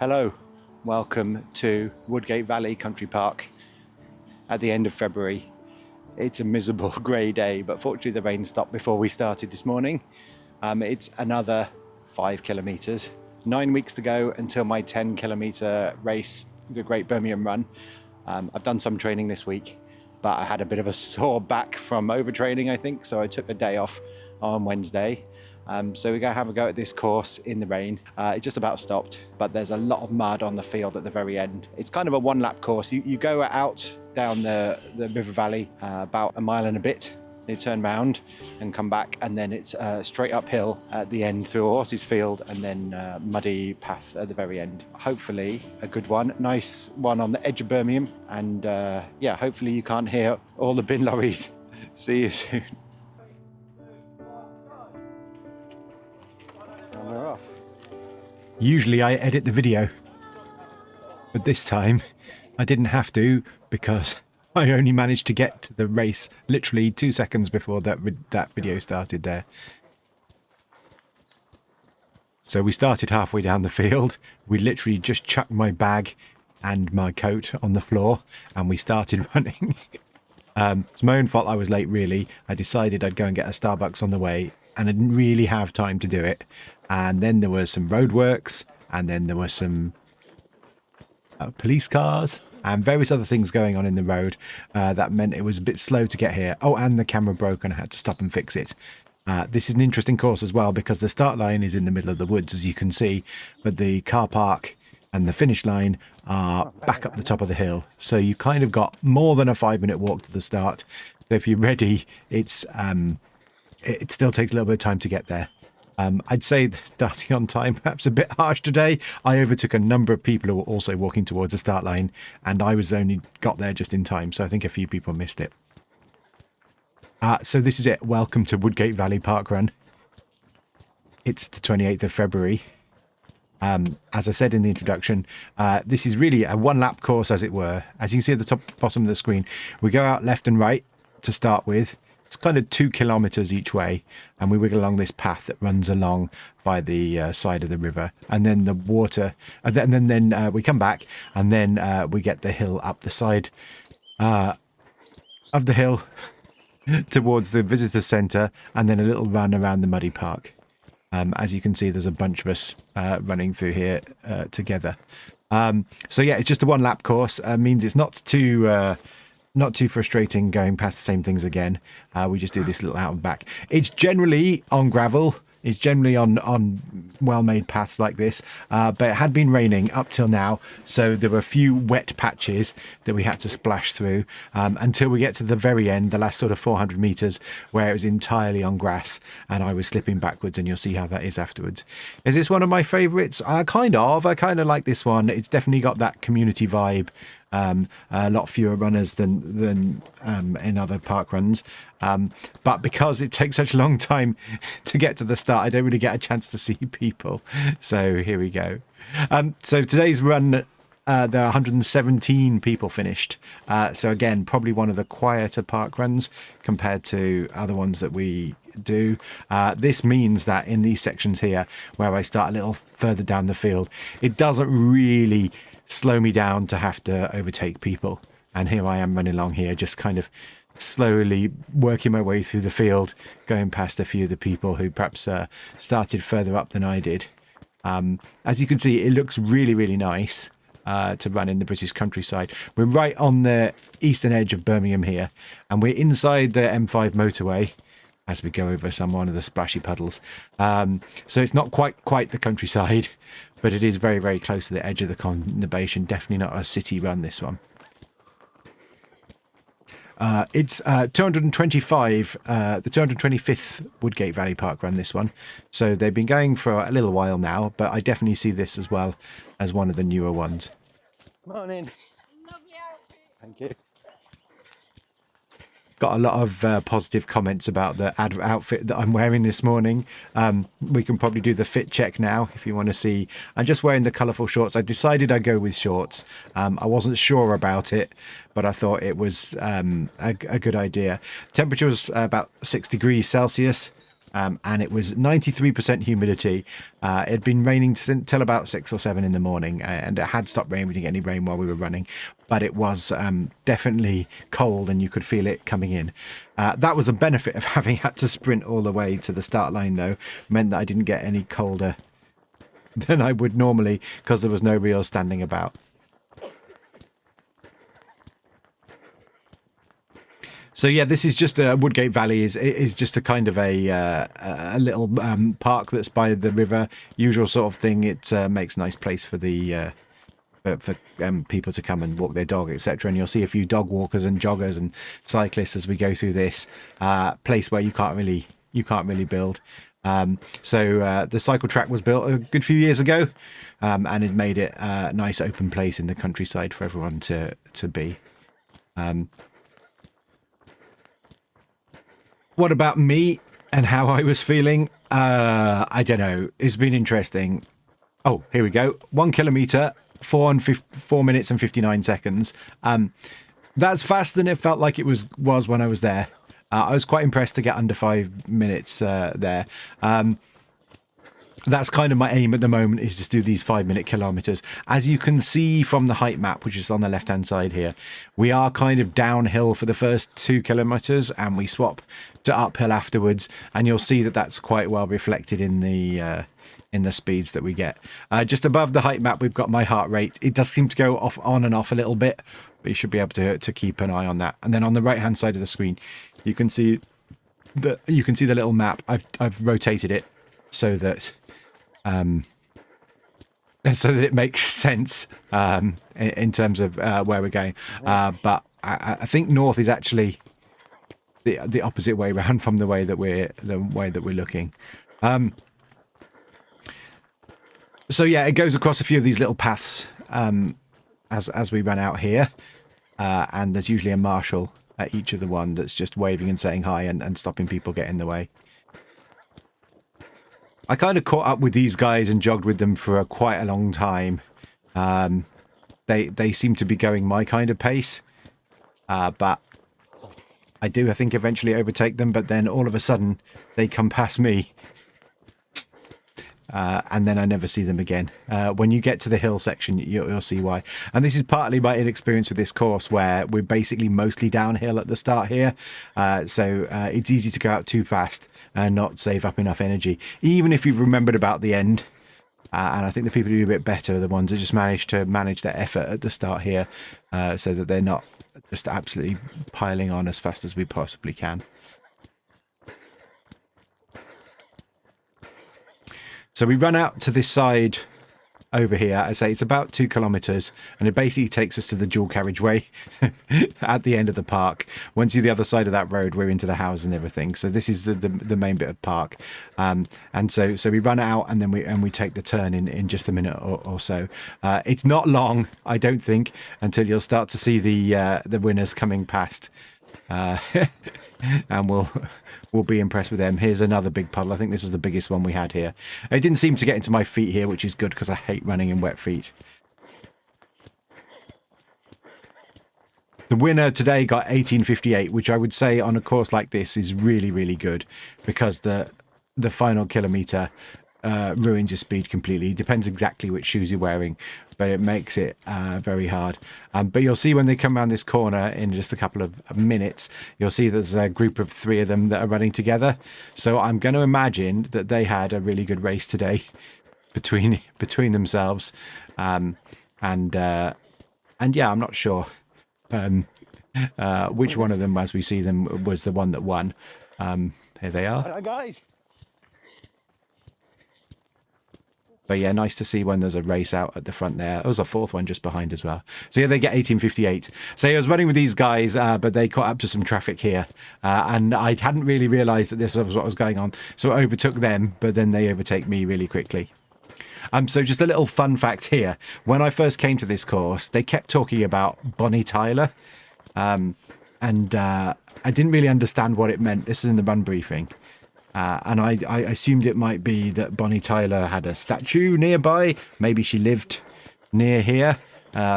Hello, welcome to Woodgate Valley Country Park at the end of February. It's a miserable grey day, but fortunately the rain stopped before we started this morning. It's another 5 kilometres, 9 weeks to go until my 10-kilometre race, the Great Birmingham Run. I've done some training this week, but I had a bit of a sore back from overtraining, I think, so I took a day off on Wednesday. So we're going to have a go at this course in the rain. It just about stopped, but there's a lot of mud on the field at the very end. It's kind of a one-lap course. You go out down the river valley about a mile and a bit. You turn round and come back, and then it's straight uphill at the end through a horse's field, and then muddy path at the very end. Hopefully a good one, nice one on the edge of Birmingham, and yeah, hopefully you can't hear all the bin lorries. See you soon. We're off. Usually I edit the video, but this time I didn't have to because I only managed to get to the race literally 2 seconds before that video started there. So we started halfway down the field. We literally just chucked my bag and my coat on the floor and we started running. It's my own fault I was late, really. I decided I'd go and get a Starbucks on the way and I didn't really have time to do it. And then there was some roadworks, and then there were some police cars and various other things going on in the road that meant it was a bit slow to get here. Oh, and the camera broke and I had to stop and fix it. This is an interesting course as well because the start line is in the middle of the woods, as you can see, but the car park and the finish line are back up the top of the hill. So you kind of got more than a 5-minute walk to the start. So if you're ready, it still takes a little bit of time to get there. I'd say starting on time, perhaps a bit harsh today. I overtook a number of people who were also walking towards the start line, and I was only got there just in time, so I think a few people missed it. So this is it. Welcome to Woodgate Valley Parkrun. It's the 28th of February. As I said in the introduction, this is really a one-lap course, as it were. As you can see at the bottom of the screen, we go out left and right to start with. It's kind of 2 kilometers each way, and we wiggle along this path that runs along by the side of the river, and then the water, and then we come back, and then we get the hill up the side of the hill towards the visitor centre, and then a little run around the muddy park. As you can see, there's a bunch of us running through here together. So yeah, it's just a one-lap course. Means it's not too frustrating going past the same things again. We just do this little out and back. It's generally on gravel. It's generally on well-made paths like this. But it had been raining up till now, so there were a few wet patches that we had to splash through until we get to the very end, the last sort of 400 metres, where it was entirely on grass and I was slipping backwards, and you'll see how that is afterwards. Is this one of my favourites? I kind of like this one. It's definitely got that community vibe. A lot fewer runners than in other park runs, but because it takes such a long time to get to the start, I don't really get a chance to see people. So here we go. So today's run, there are 117 people finished. So again, probably one of the quieter park runs compared to other ones that we do. This means that in these sections here, where I start a little further down the field, it doesn't really slow me down to have to overtake people. And here I am running along here, just kind of slowly working my way through the field, going past a few of the people who perhaps started further up than I did. As you can see, it looks really, really nice to run in the British countryside. We're right on the eastern edge of Birmingham here, and we're inside the M5 motorway as we go over one of the splashy puddles. So it's not quite the countryside, but it is very, very close to the edge of the conurbation. Definitely not a city run, this one. It's 225, the 225th Woodgate Valley Park run, this one. So they've been going for a little while now, but I definitely see this as well as one of the newer ones. Morning. Lovely outfit. Thank you. Got a lot of positive comments about the outfit that I'm wearing this morning. We can probably do the fit check now if you want to see. I'm just wearing the colourful shorts. I decided I'd go with shorts. I wasn't sure about it, but I thought it was a good idea. Temperature was about 6 degrees Celsius. and it was 93% humidity. It had been raining till about 6 or 7 in the morning, and it had stopped raining. We didn't get any rain while we were running, but it was definitely cold, and you could feel it coming in. That was a benefit of having had to sprint all the way to the start line, though. Meant that I didn't get any colder than I would normally, because there was no real standing about. So yeah, this is just Woodgate Valley is just a kind of a little park that's by the river. Usual sort of thing. It makes a nice place for the for people to come and walk their dog, etc. And you'll see a few dog walkers and joggers and cyclists as we go through this place where you can't really build. So the cycle track was built a good few years ago, and it made it a nice open place in the countryside for everyone to be. What about me and how I was feeling? I don't know. It's been interesting. Oh, here we go. 1 kilometer, 4 minutes and 59 seconds. That's faster than it felt like it was when I was there. I was quite impressed to get under 5 minutes there. That's kind of my aim at the moment, is just do these 5-minute kilometers. As you can see from the height map, which is on the left hand side here, we are kind of downhill for the first 2 kilometers, and we swap to uphill afterwards, and you'll see that that's quite well reflected in the speeds that we get. Just above the height map, we've got my heart rate. It does seem to go on and off a little bit, but you should be able to keep an eye on that. And then on the right hand side of the screen, you can see the little map. I've rotated it so that it makes sense in terms of where we're going. But I think north is actually the opposite way around from the way that we're looking. So yeah, it goes across a few of these little paths as we run out here, and there's usually a marshal at each of the one that's just waving and saying hi and stopping people getting in the way. I kind of caught up with these guys and jogged with them for quite a long time. They seem to be going my kind of pace, but I think eventually overtake them. But then all of a sudden they come past me, and then I never see them again. When you get to the hill section, you'll see why. And this is partly my inexperience with this course, where we're basically mostly downhill at the start here, so it's easy to go out too fast and not save up enough energy, even if you've remembered about the end. And I think the people who do a bit better are the ones that just manage to manage their effort at the start here, so that they're not just absolutely piling on as fast as we possibly can. So we run out to this side over here. I say it's about 2 kilometers, and it basically takes us to the dual carriageway at the end of the park. Once you're the other side of that road, we're into the house and everything. So this is the main bit of park, and so we run out, and then we take the turn in just a minute or so. It's not long, I don't think, until you'll start to see the winners coming past, and we'll be impressed with them. Here's another big puddle. I think this was the biggest one we had here. It didn't seem to get into my feet here, which is good because I hate running in wet feet. The winner today got 18:58, which I would say on a course like this is really, really good, because the final kilometer ruins your speed completely. It depends exactly which shoes you're wearing, but it makes it very hard. But you'll see when they come around this corner in just a couple of minutes, you'll see there's a group of 3 of them that are running together. So I'm going to imagine that they had a really good race today between themselves. And yeah, I'm not sure which one of them, as we see them, was the one that won. Here they are. Hello, guys. But yeah, nice to see when there's a race out at the front there. There was a 4th one just behind as well. So yeah, they get 18:58. So I was running with these guys, but they caught up to some traffic here. And I hadn't really realised that this was what was going on. So I overtook them, but then they overtake me really quickly. So just a little fun fact here. When I first came to this course, they kept talking about Bonnie Tyler. And I didn't really understand what it meant. This is in the run briefing. And I assumed it might be that Bonnie Tyler had a statue nearby. Maybe she lived near here.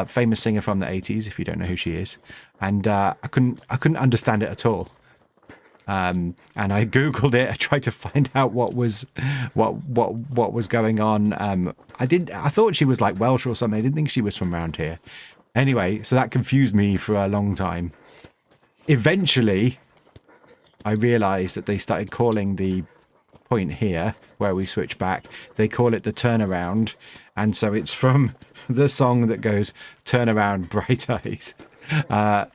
Famous singer from the 80s, if you don't know who she is. And I couldn't understand it at all. And I googled it. I tried to find out what was going on. I thought she was like Welsh or something. I didn't think she was from around here. Anyway, so that confused me for a long time. Eventually, I realized that they started calling the point here where we switch back, they call it the turnaround, and so it's from the song that goes "Turn Around, Bright Eyes."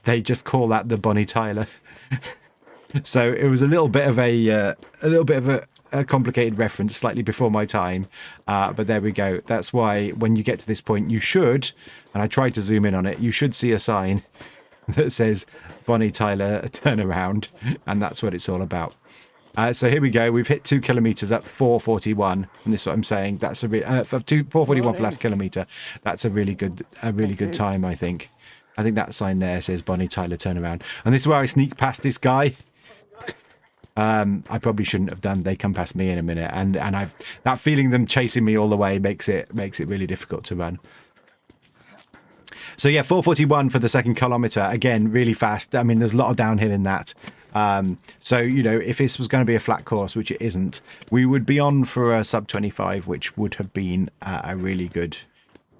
They just call that the Bonnie Tyler. So it was a little bit of a complicated reference, slightly before my time, but there we go. That's why when you get to this point, you should, and I tried to zoom in on it, you should see a sign that says Bonnie Tyler turnaround, and that's what it's all about. So here we go. We've hit 2 kilometers at 4:41, and this is what I'm saying. That's a 4:41 for last kilometer. That's a really good time, I think. I think that sign there says Bonnie Tyler turnaround, and this is where I sneak past this guy. I probably shouldn't have done. They come past me in a minute, and I've that feeling them chasing me all the way makes it really difficult to run. So yeah, 4:41 for the second kilometer. Again, really fast. I mean, there's a lot of downhill in that. So, you know, if this was going to be a flat course, which it isn't, we would be on for a sub 25, which would have been a really good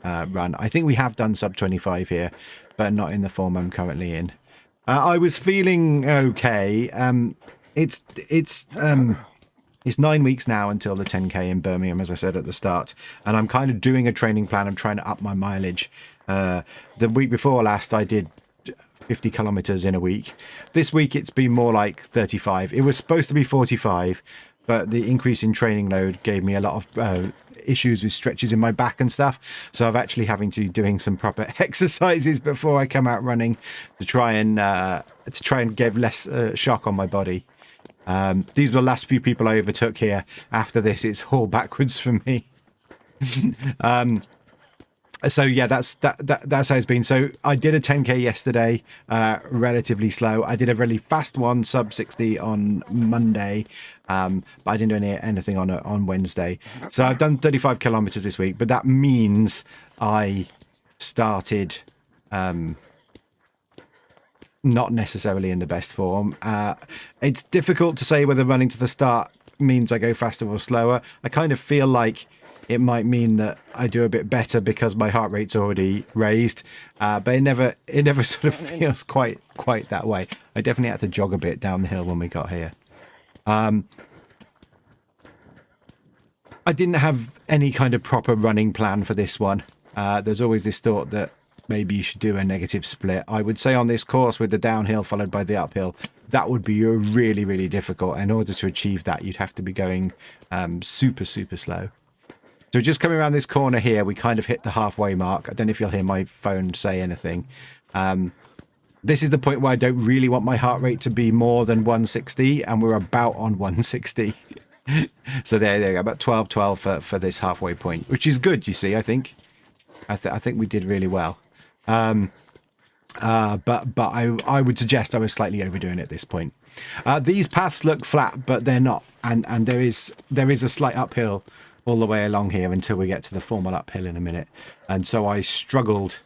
run. I think we have done sub 25 here, but not in the form I'm currently in. I was feeling okay. It's 9 weeks now until the 10K in Birmingham, as I said at the start, and I'm kind of doing a training plan. I'm trying to up my mileage. The week before last, I did 50 kilometers in a week. This week, it's been more like 35. It was supposed to be 45, but the increase in training load gave me a lot of issues with stretches in my back and stuff. So I've actually having to doing some proper exercises before I come out running to try and give less shock on my body. These were the last few people I overtook here. After this, it's all backwards for me. So yeah, that's how it's been. So I did a 10K yesterday, relatively slow. I did a really fast one, sub 60 on Monday, but I didn't do anything on Wednesday. So I've done 35 kilometers this week, but that means I started not necessarily in the best form. It's difficult to say whether running to the start means I go faster or slower. I kind of feel like it might mean that I do a bit better because my heart rate's already raised, but it never sort of feels quite that way. I definitely had to jog a bit down the hill when we got here. I didn't have any kind of proper running plan for this one. There's always this thought that maybe you should do a negative split. I would say on this course with the downhill followed by the uphill, that would be really, really difficult. In order to achieve that, you'd have to be going super, super slow. So just coming around this corner here, we kind of hit the halfway mark. I don't know if you'll hear my phone say anything. This is the point where I don't really want my heart rate to be more than 160, and we're about on 160. So there you go, about 12 for this halfway point, which is good, you see, I think. I think we did really well. But I would suggest I was slightly overdoing it at this point. These paths look flat, but they're not. And there is a slight uphill all the way along here until we get to the formal uphill in a minute. And so I struggled.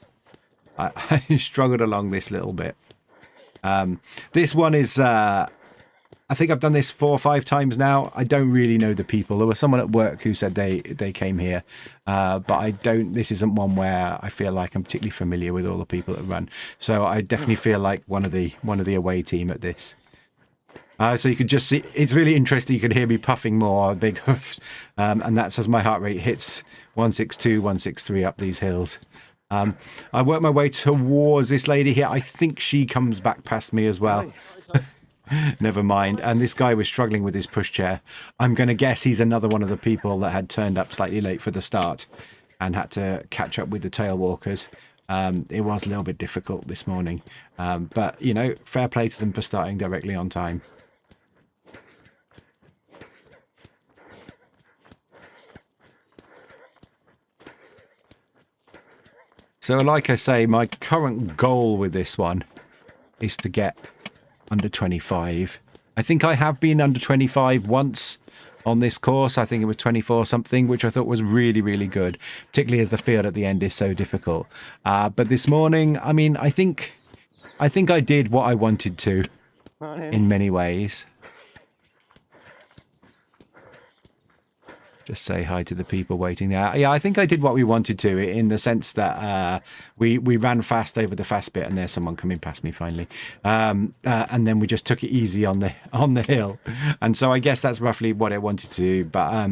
I struggled along this little bit. This one is, I think I've done this 4 or 5 times now. I don't really know the people. There was someone at work who said they came here, but I don't. This isn't one where I feel like I'm particularly familiar with all the people that run. So I definitely feel like one of the away team at this. So you could just see, it's really interesting. You could hear me puffing more, big hoofs, and that's as my heart rate hits 162, 163 up these hills. I work my way towards this lady here. I think she comes back past me as well. Never mind. And this guy was struggling with his pushchair. I'm going to guess he's another one of the people that had turned up slightly late for the start and had to catch up with the tail walkers. It was a little bit difficult this morning, but you know, fair play to them for starting directly on time. So like I say, my current goal with this one is to get under 25. I think I have been under 25 once on this course. I think it was 24 something, which I thought was really, really good, particularly as the field at the end is so difficult. But this morning, I mean, I think I did what I wanted to in many ways. Just say hi to the people waiting there. Yeah, I think I did what we wanted to, in the sense that we ran fast over the fast bit, and there's someone coming past me finally, and then we just took it easy on the hill, and so I guess that's roughly what I wanted to do. But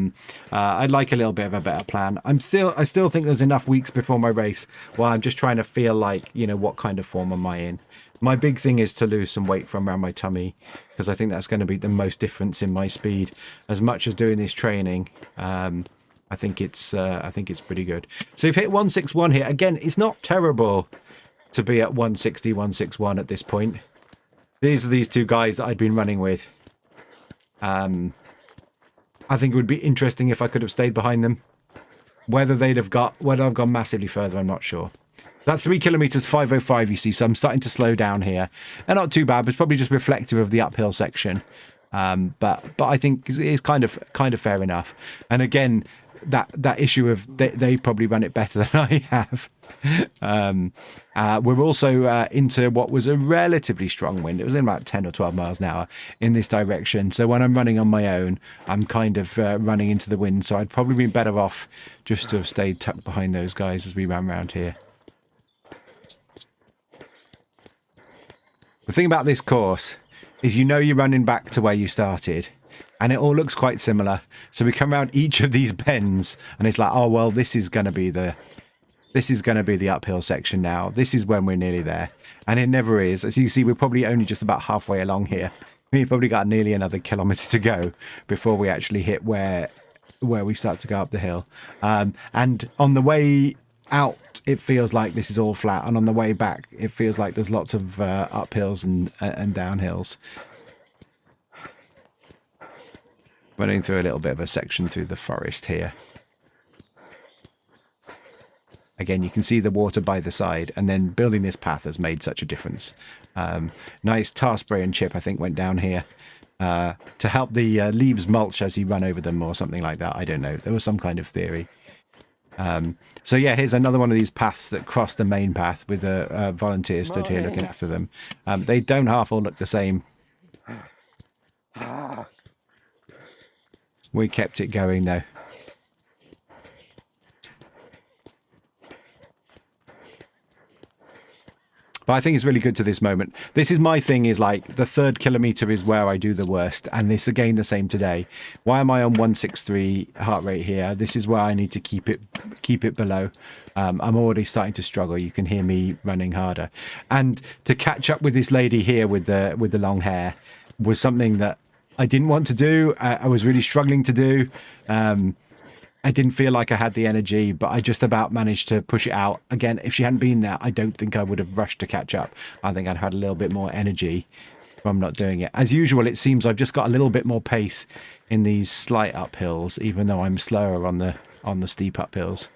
I'd like a little bit of a better plan. I still think there's enough weeks before my race while I'm just trying to feel like, what kind of form am I in. My big thing is to lose some weight from around my tummy, because I think that's going to be the most difference in my speed. As much as doing this training, I think it's pretty good. So you've hit 161 here. Again, it's not terrible to be at 160, 161 at this point. These are these two guys that I'd been running with. I think it would be interesting if I could have stayed behind them. Whether I've gone massively further, I'm not sure. That's 3 kilometers 5:05, you see, so I'm starting to slow down here. And not too bad, but it's probably just reflective of the uphill section. But I think it's kind of fair enough. And again, that issue of they probably run it better than I have. We're also into what was a relatively strong wind. It was in about 10 or 12 miles an hour in this direction. So when I'm running on my own, I'm kind of running into the wind. So I'd probably been better off just to have stayed tucked behind those guys as we ran around here. The thing about this course is you're running back to where you started, and it all looks quite similar. So we come around each of these bends, and it's like, oh well, this is going to be the uphill section now. This is when we're nearly there, and it never is. As you see, we're probably only just about halfway along here. We've probably got nearly another kilometre to go before we actually hit where we start to go up the hill. And on the way out, it feels like this is all flat, and on the way back it feels like there's lots of uphills and downhills. Running through a little bit of a section through the forest here. Again, you can see the water by the side, and then building this path has made such a difference. Nice tar spray and chip, I think, went down here to help the leaves mulch as you run over them or something like that. I don't know. There was some kind of theory. So yeah, here's another one of these paths that cross the main path with a volunteer stood here looking after them. They don't half all look the same. We kept it going though. But I think it's really good to this moment. This is my thing, is like the 3rd kilometre is where I do the worst. And this again, the same today. Why am I on 163 heart rate here? This is where I need to keep it below. I'm already starting to struggle. You can hear me running harder. And to catch up with this lady here with the long hair was something that I didn't want to do. I was really struggling to do. I didn't feel like I had the energy, but I just about managed to push it out. Again, if she hadn't been there, I don't think I would have rushed to catch up. I think I'd had a little bit more energy from not doing it. As usual, it seems I've just got a little bit more pace in these slight uphills, even though I'm slower on the steep uphills.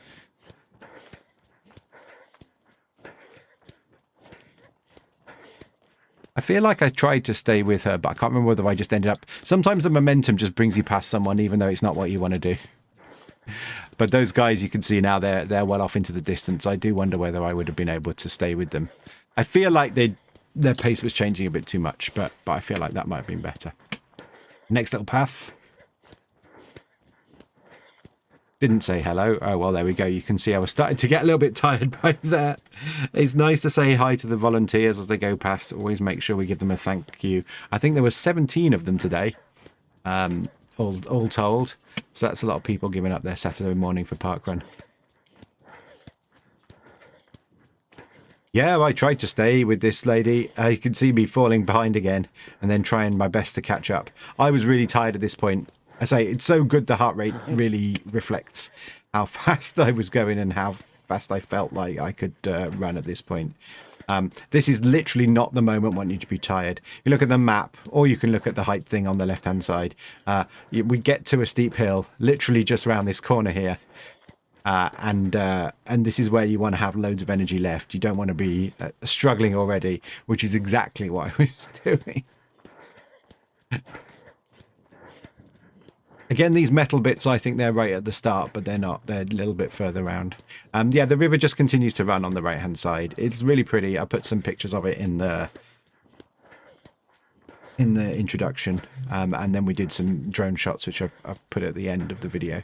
I feel like I tried to stay with her, but I can't remember whether I just ended up... Sometimes the momentum just brings you past someone, even though it's not what you want to do. But those guys, you can see now, they're well off into the distance. I do wonder whether I would have been able to stay with them. I feel like their pace was changing a bit too much, but I feel like that might have been better. Next little path. Didn't say hello. Oh, well, there we go. You can see I was starting to get a little bit tired by that. It's nice to say hi to the volunteers as they go past. Always make sure we give them a thank you. I think there were 17 of them today, all told. So that's a lot of people giving up their Saturday morning for Parkrun. Yeah, I tried to stay with this lady. You can see me falling behind again and then trying my best to catch up. I was really tired at this point. I say it's so good the heart rate really reflects how fast I was going and how fast I felt like I could run at this point. This is literally not the moment when you need to be tired. You look at the map, or you can look at the height thing on the left-hand side. We get to a steep hill, literally just around this corner here. And this is where you want to have loads of energy left. You don't want to be struggling already, which is exactly what I was doing. Again, these metal bits, I think they're right at the start, but they're not. They're a little bit further around. Yeah, the river just continues to run on the right-hand side. It's really pretty. I put some pictures of it in the introduction, and then we did some drone shots, which I've put at the end of the video.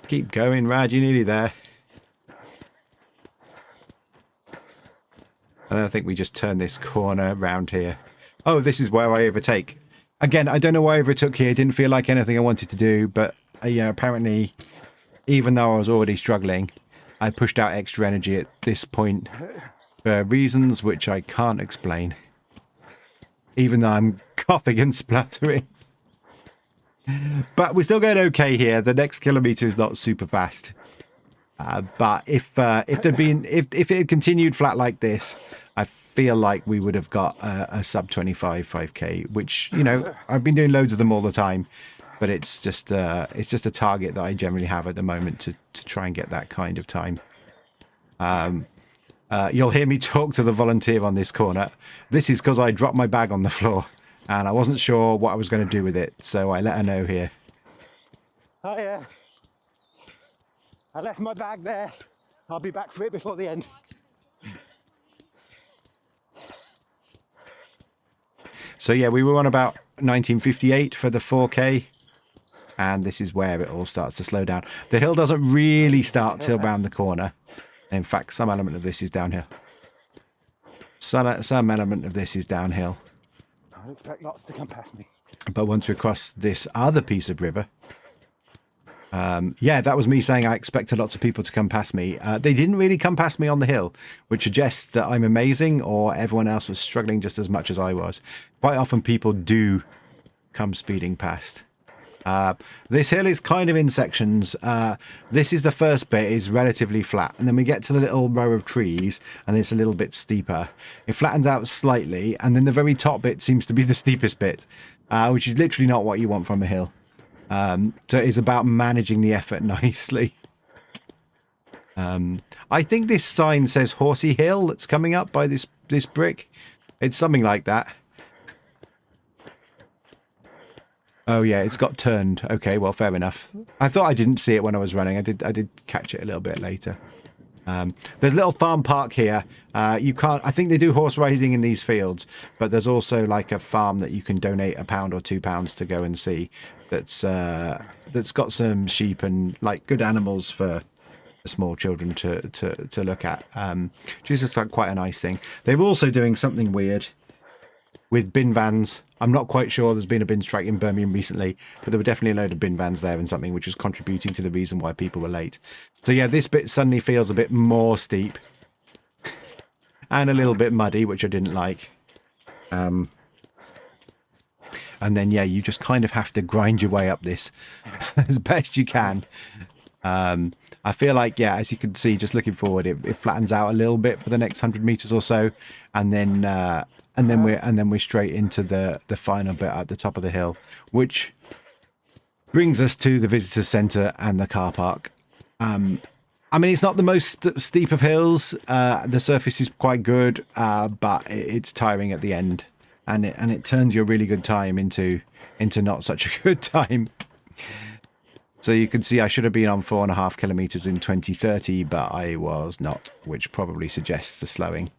Keep going, Rad. You're nearly there. And I think we just turn this corner around here. Oh, this is where I overtake. Again, I don't know why I overtook here. It didn't feel like anything I wanted to do, but yeah, apparently, even though I was already struggling, I pushed out extra energy at this point for reasons which I can't explain. Even though I'm coughing and spluttering. But we're still going okay here. The next kilometre is not super fast. But if it had continued flat like this, I feel like we would have got a sub 25 5k, which, you know, I've been doing loads of them all the time, but it's just a target that I generally have at the moment to try and get that kind of time. You'll hear me talk to the volunteer on this corner. This is because I dropped my bag on the floor and I wasn't sure what I was going to do with it, so I let her know here. Oh yeah. I left my bag there. I'll be back for it before the end. So yeah, we were on about 1958 for the 4K. And this is where it all starts to slow down. The hill doesn't really start till round the corner. In fact, some element of this is downhill. Some element of this is downhill. I expect lots to come past me. But once we cross this other piece of river... yeah, that was me saying I expected lots of people to come past me. They didn't really come past me on the hill, which suggests that I'm amazing or everyone else was struggling just as much as I was. Quite often people do come speeding past. This hill is kind of in sections. This is the first bit, is relatively flat, and then we get to the little row of trees and it's a little bit steeper. It flattens out slightly, and then the very top bit seems to be the steepest bit, which is literally not what you want from a hill. So it's about managing the effort nicely. I think this sign says Horsey Hill that's coming up by this brick. It's something like that. Oh yeah, it's got turned. Okay, well, fair enough. I thought I didn't see it when I was running. I did catch it a little bit later. There's a little farm park here. You can't. I think they do horse racing in these fields, but there's also like a farm that you can donate £1 or £2 to go and see. That's got some sheep and like good animals for small children to look at. Which is just like quite a nice thing. They're also doing something weird with bin vans. I'm not quite sure. There's been a bin strike in Birmingham recently, but there were definitely a load of bin vans there and something which was contributing to the reason why people were late. So yeah, this bit suddenly feels a bit more steep and a little bit muddy, which I didn't like. And then, yeah, you just kind of have to grind your way up this as best you can. I feel like, yeah, as you can see, just looking forward, it flattens out a little bit for the next 100 meters or so, and then we're straight into the final bit at the top of the hill, which brings us to the visitor centre and the car park. I mean, it's not the most steep of hills. The surface is quite good, but it's tiring at the end, and it turns your really good time into not such a good time. So you can see I should have been on 4.5 kilometres in 2030, but I was not, which probably suggests the slowing.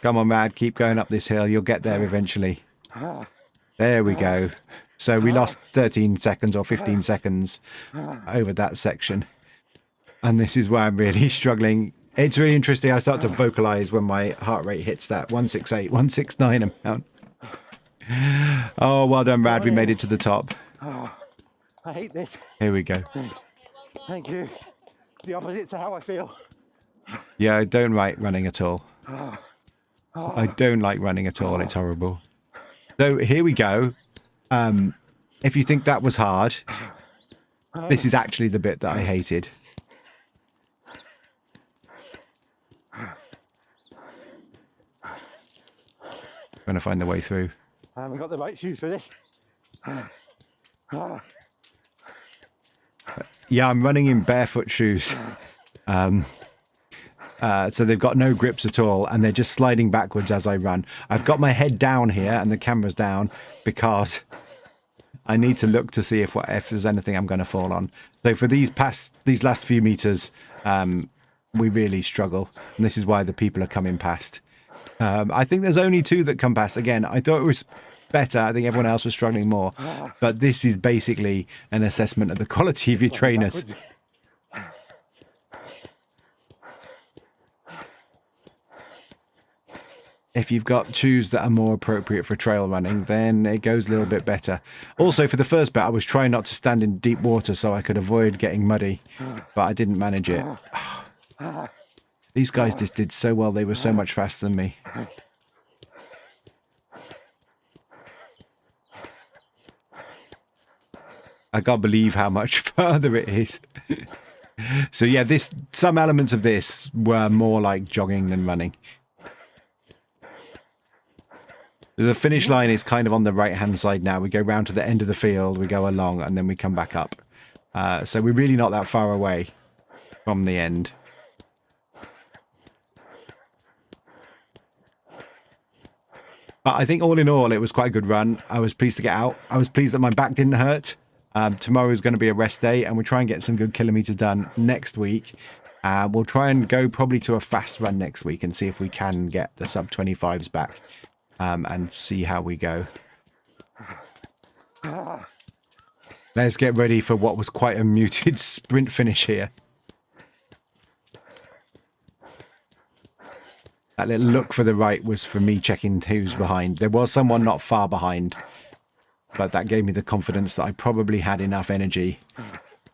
Come on, Mad, keep going up this hill. You'll get there eventually. There we go. So we lost 13 seconds or 15 seconds over that section. And this is where I'm really struggling. It's really interesting. I start to vocalize when my heart rate hits that 168, 169 amount. Oh, well done, Rad. We made it to the top. Oh, I hate this. Here we go. Thank you. The opposite to how I feel. Yeah, I don't like running at all. I don't like running at all. It's horrible. So here we go. If you think that was hard, this is actually the bit that I hated. Trying to find the way through. I haven't got the right shoes for this. Yeah, I'm running in barefoot shoes. So they've got no grips at all, and they're just sliding backwards as I run. I've got my head down here, and the camera's down, because I need to look to see if there's anything I'm going to fall on. So for these last few meters, we really struggle, and this is why the people are coming past. I think there's only 2 that come past. Again, I thought it was better. I think everyone else was struggling more. But this is basically an assessment of the quality of your trainers. If you've got shoes that are more appropriate for trail running, then it goes a little bit better. Also, for the first bit, I was trying not to stand in deep water so I could avoid getting muddy, but I didn't manage it. These guys just did so well. They were so much faster than me. I can't believe how much further it is. So yeah, some elements of this were more like jogging than running. The finish line is kind of on the right-hand side now. We go round to the end of the field, we go along, and then we come back up. So we're really not that far away from the end. But I think all in all, it was quite a good run. I was pleased to get out. I was pleased that my back didn't hurt. Tomorrow is going to be a rest day, and we'll try and get some good kilometers done next week. We'll try and go probably to a fast run next week and see if we can get the sub-25s back. And see how we go. Let's get ready for what was quite a muted sprint finish here. That little look for the right was for me checking who's behind. There was someone not far behind, but that gave me the confidence that I probably had enough energy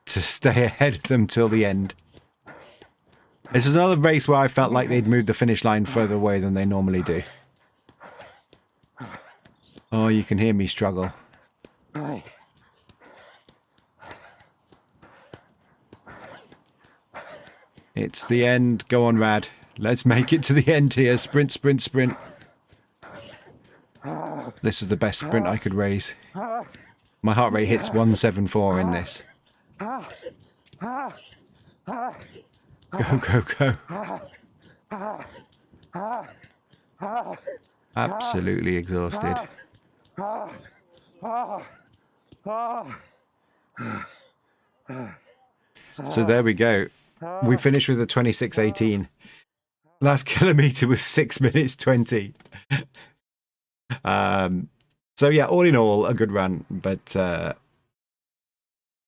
to stay ahead of them till the end. This was another race where I felt like they'd moved the finish line further away than they normally do. Oh, you can hear me struggle. It's the end. Go on, Rad. Let's make it to the end here. Sprint, sprint, sprint. This was the best sprint I could raise. My heart rate hits 174 in this. Go, go, go. Absolutely exhausted. So there we go. We finished with a 26:18. Last kilometer was 6 minutes 20. So yeah, all in all, a good run, but on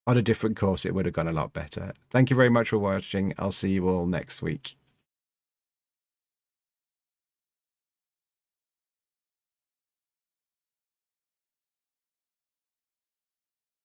a different course, it would have gone a lot better. Thank you very much for watching. I'll see you all next week.